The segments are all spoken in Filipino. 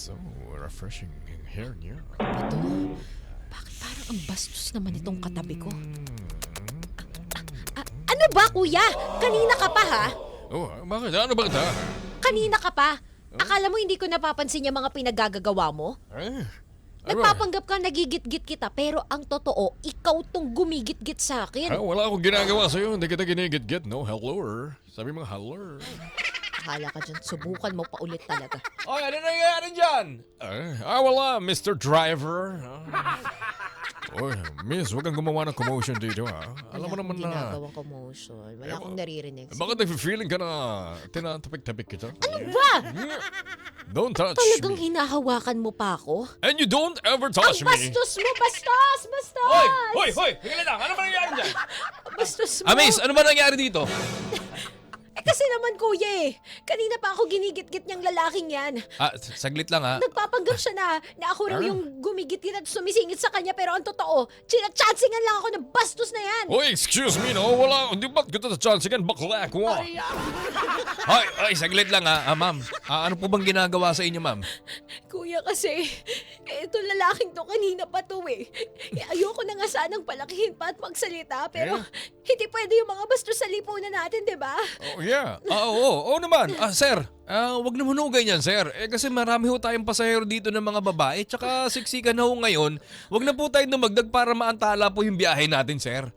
So refreshing yung hair niya. Ito, bakit parang ang bastos naman itong katabi ko? Ano ba, kuya? Kanina ka pa, ha? Oh, bakit? Ano ba ito? Kanina ka pa. Akala mo hindi ko napapansin yung mga pinagagagawa mo? Eh? Nagpapanggap ka nagigit-git kita, pero ang totoo, ikaw tong gumigit-git sa akin. Wala akong ginagawa sa'yo. Hindi kita ginigit-git, no? Hello. Sabi mo, hello. Akala ka dyan, subukan mo pa ulit talaga. Oy, ano nangyayari dyan? Wala, Mr. Driver. Oy, miss, huwag kang gumawa ng commotion dito, ha? Alam mo naman na. Ginagawang commotion. Wala akong naririnig. Bakit nag-feeling ka na tinatapik-tapik kita? Ano ba? Don't touch Talagang me. hinahawakan mo pa ako? And you don't ever Ang touch me. bastos mo! Bastos! Bastos! Hoy! Tingnan lang, ano ba nangyayari dyan? Bastos mo! Miss, ano ba nangyari dito? Kasi naman kuya kanina pa ako ginigit-git niyang lalaking yan. Saglit lang ha. Nagpapanggap siya na ako raw yung gumigit-git at sumisingit sa kanya pero ang totoo, chinachansingan lang ako ng bastos na yan. Oy, excuse me, no? Wala, hindi ba't kita sa chance again? Bakla ko, Hoy, saglit lang ha. Ma'am, ano po bang ginagawa sa inyo, ma'am? Kuya kasi, ito lalaking to kanina pa to Ayoko na nga sanang palakihin pa at magsalita pero hindi pwede yung mga bastos sa lipunan natin, di ba? Oh, yeah. Oo naman. Sir, wag naman ho ganyan, sir. Kasi marami ho tayong pasahero dito ng mga babae. Tsaka siksikan na ho ngayon. Wag na po tayo dumagdag para maantala po yung biyahe natin, sir.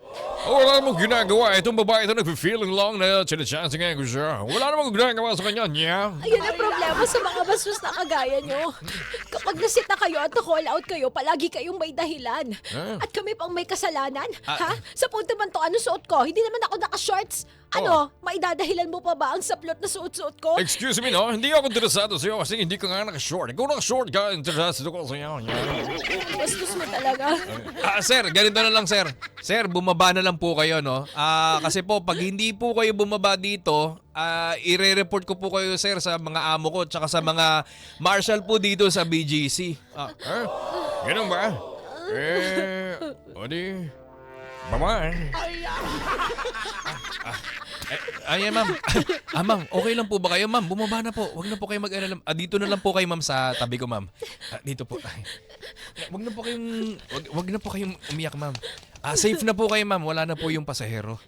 Wala namang ginagawa. Itong babae ito nag-feeling lang na sinachance ngayon ko siya. Wala namang ginagawa sa kanya niya. Ayun ang problema sa mga bastos na kagaya nyo. Kapag nasita kayo at na-call out kayo, palagi kayong may dahilan. At kami pang may kasalanan? Ha? Sa punto man to, ano suot ko? Hindi naman ako naka-shorts. Ano? Maidadahilan mo pa ba ang saplot na suot-suot ko? Excuse me, no? Hindi ako interesado sa'yo kasi hindi ka nga naka-short. Ikaw naka-short ka, interesado ko sa'yo. Bastos mo talaga. Sir, ganito na lang, sir. Sir, bumaba na lang po kayo, no? Kasi po, pag hindi po kayo bumaba dito, ire-report ko po kayo, sir, sa mga amo ko tsaka sa mga marshal po dito sa BGC. Ganun ba? O di, bye-bye. Ayan, ma'am. Ma'am, okay lang po ba kayo, ma'am? Bumaba na po. Huwag na po kayo mag-alala. Dito na lang po kayo, ma'am, sa tabi ko, ma'am. Dito po. Huwag na po kayong umiyak, ma'am. Safe na po kayo, ma'am. Wala na po yung pasahero.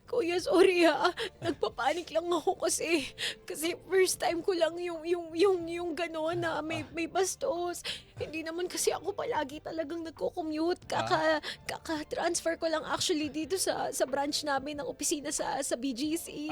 Kuya, sorry ha. Nagpapanik lang ako kasi first time ko lang yung gano'n na may bastos. Hindi naman kasi ako palagi talagang nagko-commute. Kaka-transfer ko lang actually dito sa branch namin ng opisina sa BGC.